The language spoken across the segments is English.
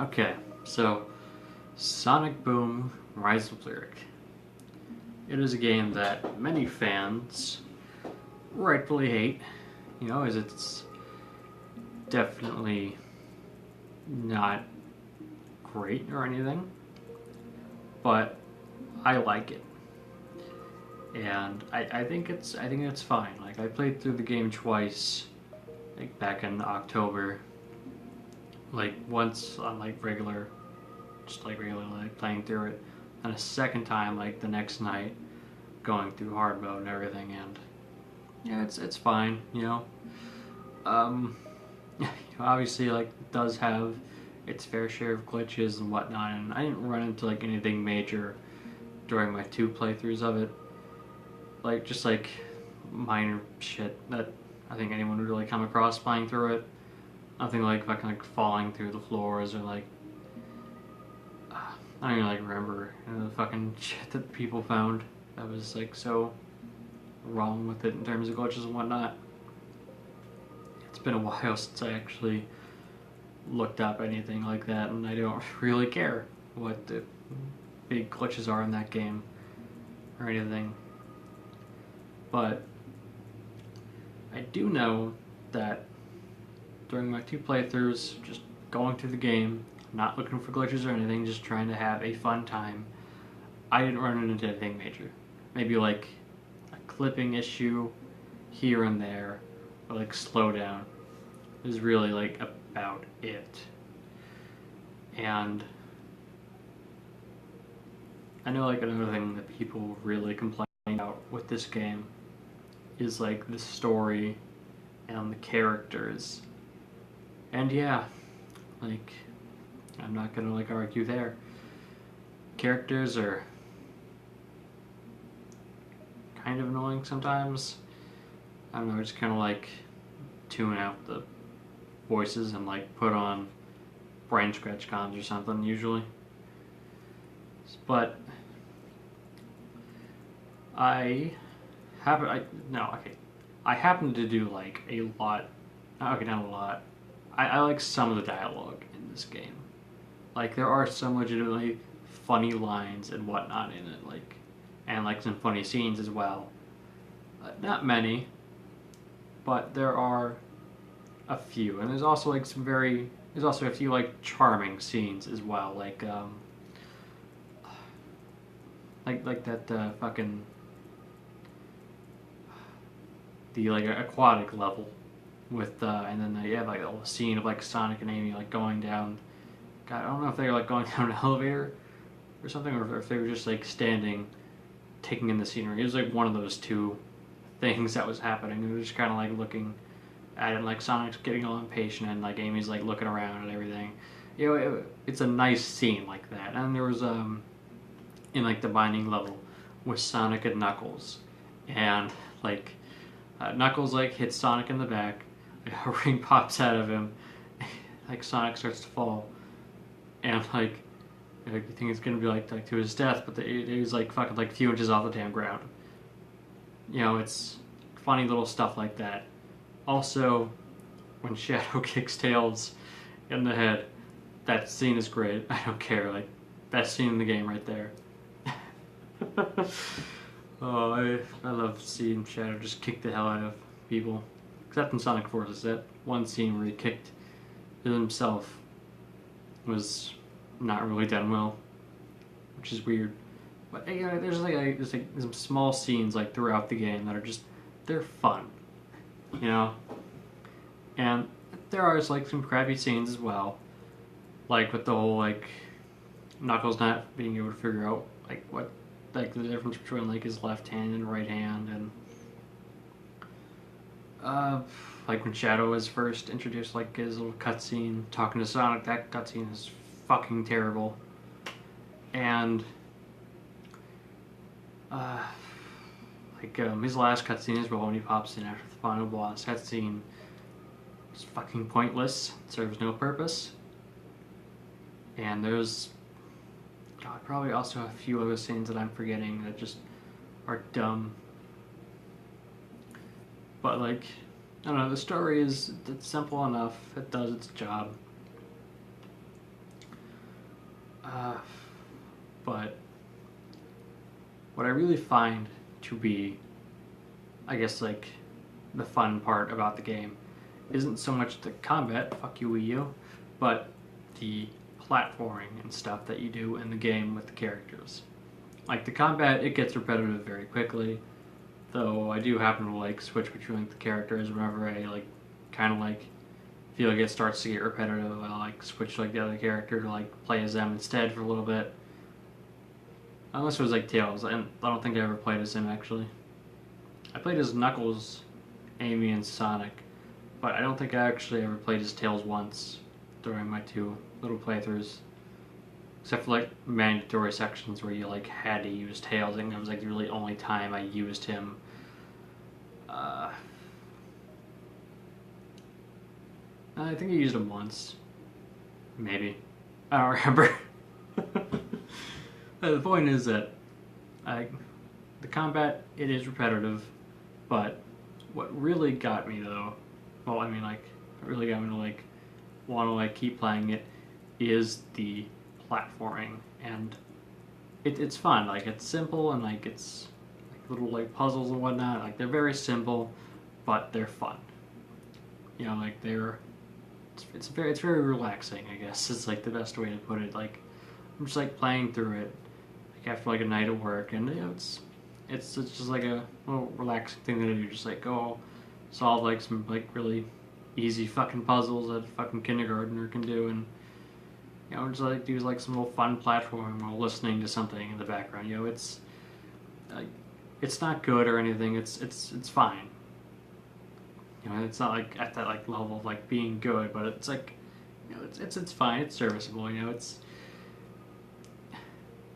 Okay, so Sonic Boom Rise of Lyric. It is a game that many fans rightfully hate, as it's definitely not great or anything, but I like it. And I think it's fine. Like I played through the game twice, like back in October, like once on like regular, just like regular like playing through it, and a second time like the next night going through hard mode and everything, and yeah, it's fine, Um, obviously, like it does have its fair share of glitches and whatnot, and I didn't run into like anything major during my two playthroughs of it, like just like minor shit that I think anyone would really come across playing through it. Nothing like fucking like falling through the floors or like I don't even like remember the fucking shit that people found that was like so wrong with it in terms of glitches and whatnot. It's been a while since I actually looked up anything like that, and I don't really care what the big glitches are in that game or anything. But I do know that during my two playthroughs, just going through the game, not looking for glitches or anything, just trying to have a fun time, I didn't run into anything major. Maybe like a clipping issue here and there, or like slowdown is really like about it. And I know like another thing that people really complain about with this game is like the story and the characters. And yeah, like I'm not gonna like argue there. Characters are kind of annoying sometimes. I don't know, just kind of like tune out the voices and like put on brain scratch cons or something usually. But I happen I no okay. I happen to do like a lot. Okay, not a lot. I like some of the dialogue in this game. Like there are some legitimately funny lines and whatnot in it, like and like some funny scenes as well. Not many, but there are a few, and there's also like some very there's also a few like charming scenes as well, like that fucking the like aquatic level with and then you have like a little scene of like Sonic and Amy like going down. God, I don't know if they were like going down an elevator or something, or if they were just like standing, taking in the scenery. It was like one of those two things that was happening. We were just kind of like looking at it, and, like Sonic's getting all impatient, and like Amy's like looking around and everything. It's a nice scene like that. And there was in like the binding level with Sonic and Knuckles, and like Knuckles like hits Sonic in the back, a ring pops out of him, like Sonic starts to fall, and like you think it's gonna be like to his death, but he's like fucking like a few inches off the damn ground. It's funny little stuff like that. Also, when Shadow kicks Tails in the head, that scene is great. I don't care, like best scene in the game right there. Oh, I love seeing Shadow just kick the hell out of people. Except in Sonic Forces, that one scene where he kicked himself was not really done well, which is weird. But there's some small scenes like throughout the game that are just they're fun, you know. And there are like some crappy scenes as well, like with the whole like Knuckles not being able to figure out like what like the difference between like his left hand and right hand, and like when Shadow was first introduced, like his little cutscene talking to Sonic. That cutscene is fucking terrible, and uh, his last cutscene as well when he pops in after the final boss. That scene is fucking pointless. Serves no purpose. And there's God, probably also a few other scenes that I'm forgetting that just are dumb. But like, I don't know. The story is it's simple enough. It does its job. Uh, but what I really find to be, I guess, like the fun part about the game isn't so much the combat, fuck you Wii U, but the platforming and stuff that you do in the game with the characters. Like the combat, it gets repetitive very quickly, though I do happen to like switch between like, the characters whenever I like kind of like feel like it starts to get repetitive. I'll like switch to like the other character to like play as them instead for a little bit. Unless it was like Tails, and I don't think I ever played as him actually. I played as Knuckles, Amy, and Sonic, but I don't think I actually ever played as Tails once during my two little playthroughs. Except for like mandatory sections where you like had to use Tails, and that was like the really only time I used him. I think I used him once, maybe. I don't remember. The point is that the combat, it is repetitive, but what really got me though, well, I mean, like, it really got me to like want to like keep playing it, is the platforming, and it's fun. Like, it's simple, and like it's like little like puzzles and whatnot. Like, they're very simple, but they're fun. You know, like it's very relaxing. I guess is like the best way to put it. Like, I'm just like playing through it like after like a night of work, and you know it's just like a little relaxing thing to do. Just like go solve like some like really easy fucking puzzles that a fucking kindergartner can do, and you know just like do like some little fun platforming while listening to something in the background. You know, like it's not good or anything. It's fine. You know, it's not like at that like level of like being good, but it's like, you know, it's fine. It's serviceable. It's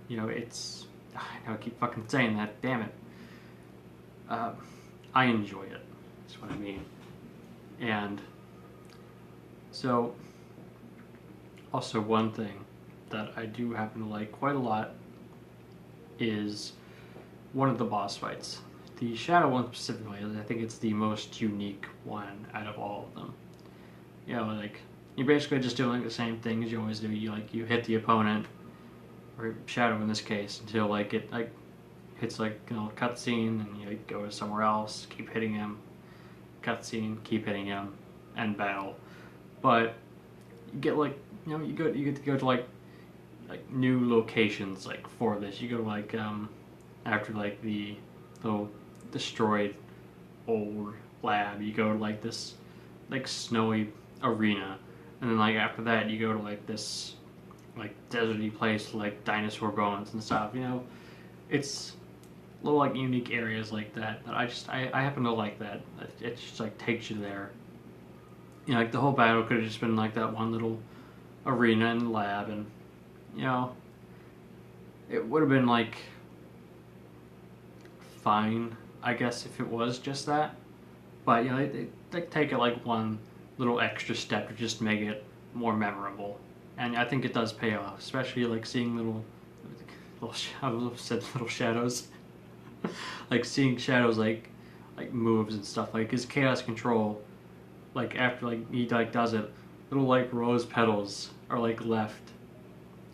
I know I keep fucking saying that. Damn it. Uh, I enjoy it. That's what I mean. And so, also one thing that I do happen to like quite a lot is one of the boss fights. The Shadow one specifically, I think it's the most unique one out of all of them. You know, like you're basically just doing the same thing as you always do. You hit the opponent, or Shadow in this case, until like it like hits like cutscene, and you like, go somewhere else, keep hitting him, cutscene, keep hitting him, end battle. But you get like you get to go to like new locations like for this. You go to like after like the destroyed old lab, you go to like this like snowy arena, and then like after that you go to like this like deserty place with, like dinosaur bones and stuff. You know, it's little like unique areas like that I happen to like that. It just like takes you there. You know, like the whole battle could have just been like that one little arena in the lab, and you know, it would have been like fine, I guess, if it was just that. But you know, they take it like one little extra step to just make it more memorable, and I think it does pay off, especially like seeing little shadows, said little shadows, like seeing shadows like moves and stuff. Like his chaos control, like after like he like does it, little like rose petals are like left,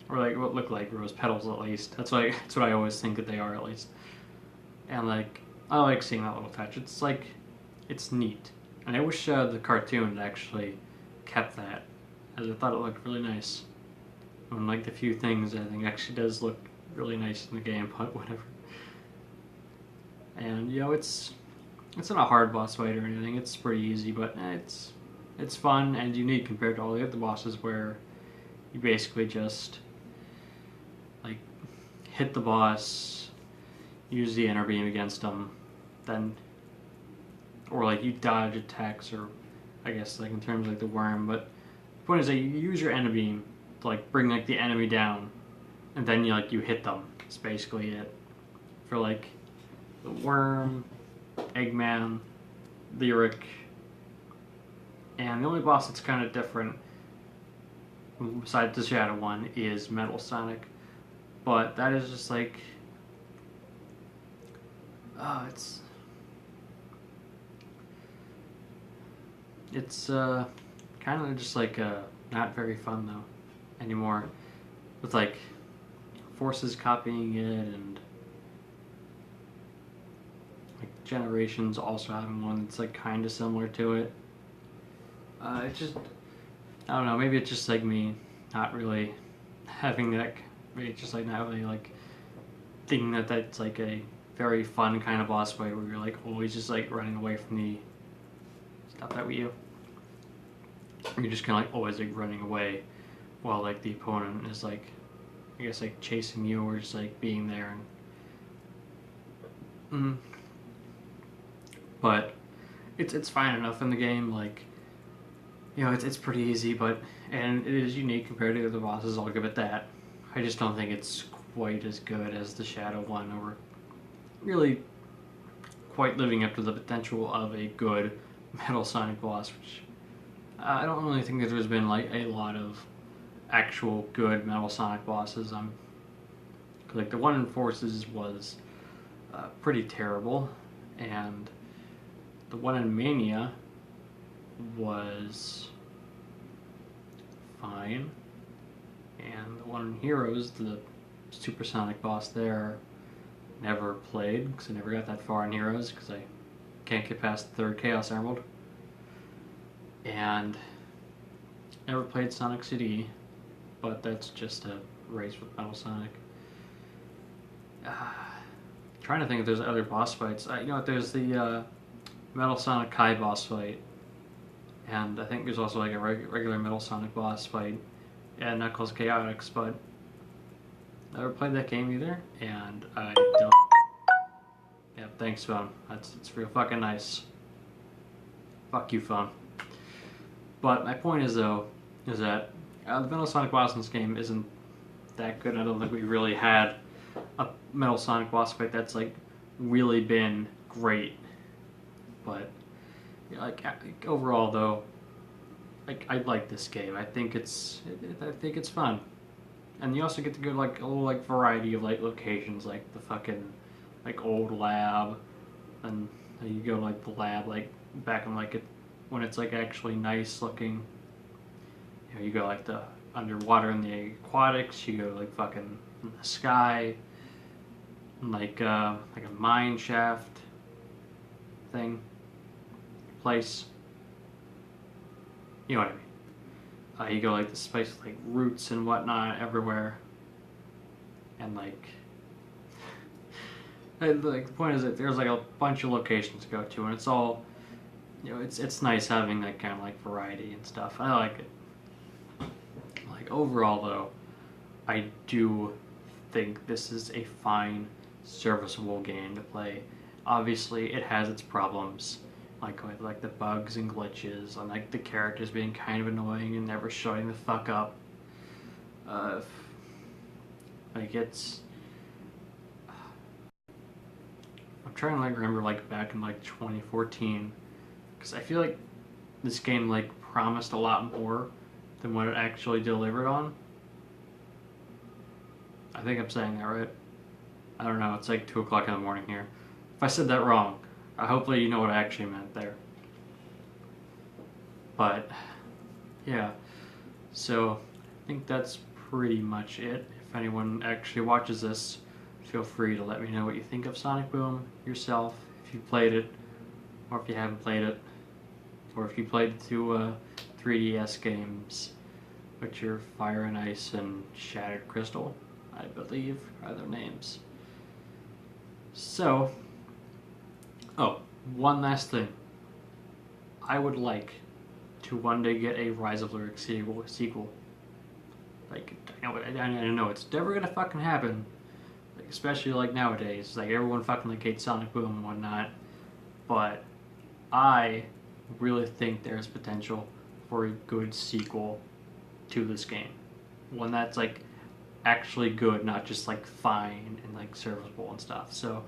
or like what look like rose petals at least. That's what I always think that they are at least. And like I like seeing that little touch. It's like it's neat, and I wish the cartoon had actually kept that, as I thought it looked really nice. And like the few things I think actually does look really nice in the game, but whatever. And you know, it's not a hard boss fight or anything. It's pretty easy, but it's fun and unique compared to all the other bosses where you basically just like hit the boss, use the inner beam against them, then or like you dodge attacks, or I guess like in terms of like the worm. But the point is that you use your inner beam to like bring like the enemy down, and then you hit them. It's basically it for like the worm, Eggman, Lyric, and the only boss that's kind of different besides the Shadow one is Metal Sonic. But that is just like it's kind of just like not very fun though anymore. with like Forces copying it, and like Generations also having one that's like kind of similar to it. It just, I don't know, maybe it's just like me not really having that, maybe it's just like not really like thinking that that's like a very fun kind of boss fight where you're like always just like running away from the, stop that with you. You're just kind of like always like running away while like the opponent is like, I guess like chasing you or just like being there. And but it's fine enough in the game. Like, you know, it's pretty easy, but and it is unique compared to the other bosses. I'll give it that. I just don't think it's quite as good as the Shadow one, or really quite living up to the potential of a good Metal Sonic boss. Which I don't really think that there's been like a lot of actual good Metal Sonic bosses. Like the one in Forces was pretty terrible, and the one in Mania was fine, and the one in Heroes, the Supersonic boss there, never played because I never got that far in Heroes because I can't get past the third Chaos Emerald, and never played Sonic CD, but that's just a race with Metal Sonic. Trying to think if there's other boss fights. You know what? There's the Metal Sonic Kai boss fight, and I think there's also like a regular Metal Sonic boss fight, and Knuckles Chaotix, but I never played that game either, and I don't. Yeah, thanks, phone. It's real fucking nice. Fuck you, phone. But my point is though, is that the Metal Sonic boss in this game isn't that good. I don't think we really had a Metal Sonic boss fight that's like really been great. But yeah, like overall though, like I like this game. I think it's fun, and you also get to go like a little like variety of like locations, like the fucking like old lab, and you go like the lab like back in like it when it's like actually nice looking. You know, you go like the underwater in the aquatics. You go like fucking in the sky, like a mine shaft thing. Place. You know what I mean. You go like this place with like roots and whatnot everywhere, and like the point is that there's like a bunch of locations to go to, and it's all, you know, it's nice having that kind of like variety and stuff. I like it. Like overall though, I do think this is a fine, serviceable game to play. Obviously, it has its problems, like with like the bugs and glitches, and like the characters being kind of annoying and never shutting the fuck up. Like it's, I'm trying to like remember like back in like 2014, because I feel like this game like promised a lot more than what it actually delivered on. I think I'm saying that right. I don't know. It's like 2 o'clock in the morning here. If I said that wrong, hopefully you know what I actually meant there. But yeah, so I think that's pretty much it. If anyone actually watches this, feel free to let me know what you think of Sonic Boom yourself, if you played it, or if you haven't played it, or if you played the two 3DS games, which are Fire and Ice and Shattered Crystal, I believe are their names. So, oh, one last thing. I would like to one day get a Rise of Lyric sequel. Like, I know it's never gonna fucking happen. Like, especially like nowadays, like everyone fucking like hates Sonic Boom and whatnot. But I really think there's potential for a good sequel to this game. One that's like actually good, not just like fine and like serviceable and stuff. So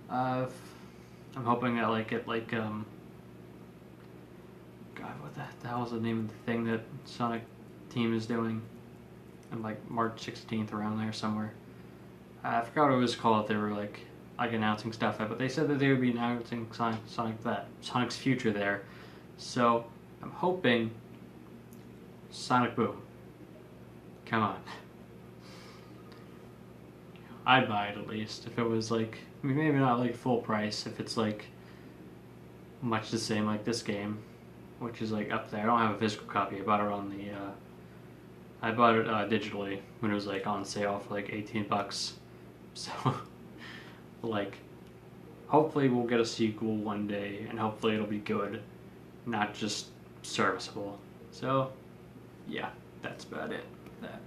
I'm hoping that like it like God, what the hell is the name of the thing that Sonic Team is doing? And like March 16th around there somewhere. I forgot what it was called. They were like announcing stuff at, but they said that they would be announcing Sonic's future there. So I'm hoping Sonic Boom. Come on. I'd buy it at least if it was like, I mean, maybe not like full price, if it's like much the same like this game, which is like up there. I don't have a physical copy. I bought it on the I bought it digitally when it was like on sale for like $18. So like hopefully we'll get a sequel one day, and hopefully it'll be good, not just serviceable. So yeah, that's about it. That.